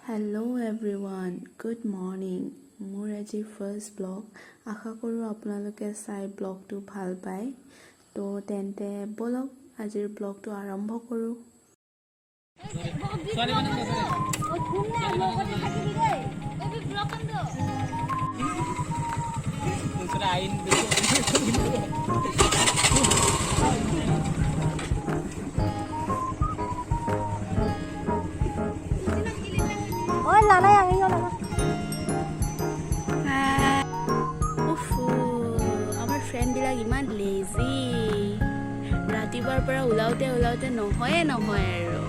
Hello' everyone, good morning. মোৰ আজি first blog. আশা কৰোঁ আপোনালোকে চাই ব্লগটো ভাল পায়। তো তেন্তে ব'লক আজিৰ ব্লগটো আৰম্ভ কৰোঁ। আমাৰ ফ্ৰেণ্ডবিলাক ইমান লেজি, ৰাতিপুৱাৰ পৰা ওলাওতে নহয় আৰু।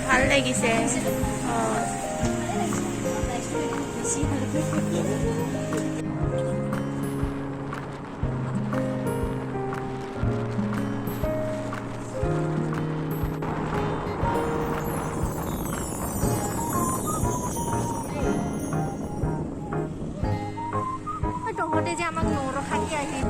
ভাল লাগিছে। তহঁতে যে আমাক নৰখাকে আহি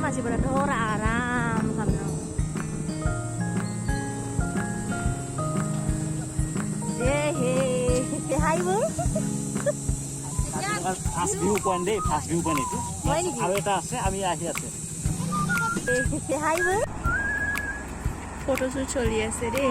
masih berada orang sama hai bro first view point দে ফাৰ্স্ট ভিউ পয়েন্ট এটো আৰু এটা আছে আমি আহি আছে হাই বল ফটোশুট চলি আছে রে।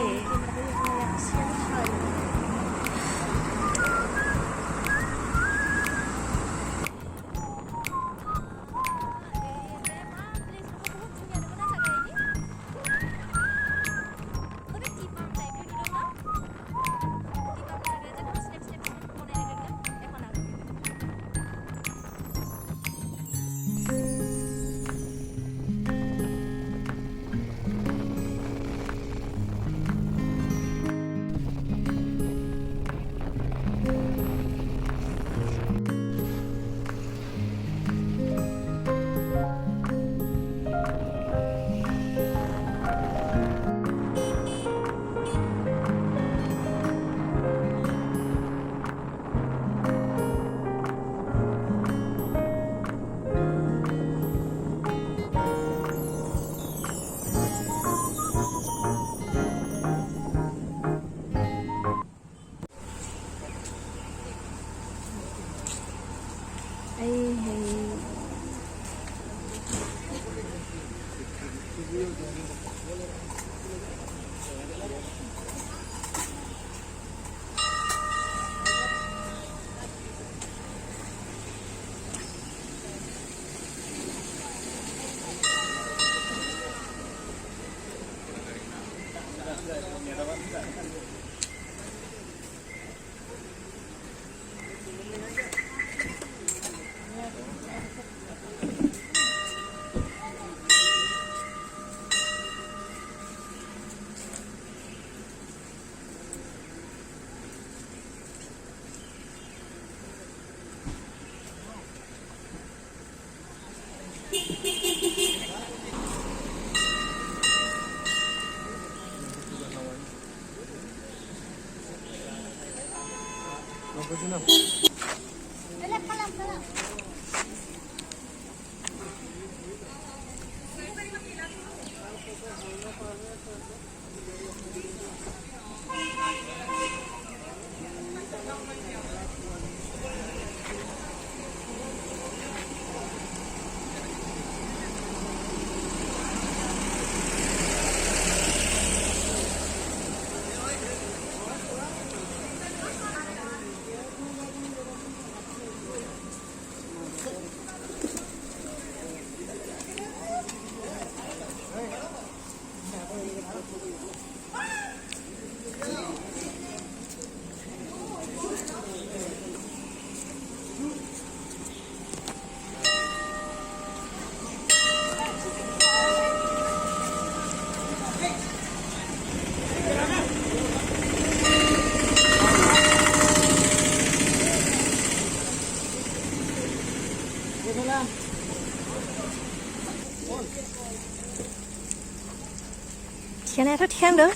Thiên này thất thiên nữa.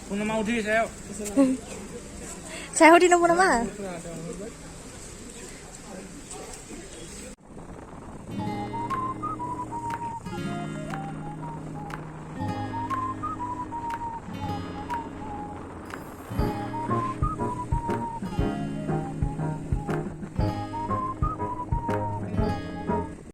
Kung mau di sayo. Saya udah nemu nama.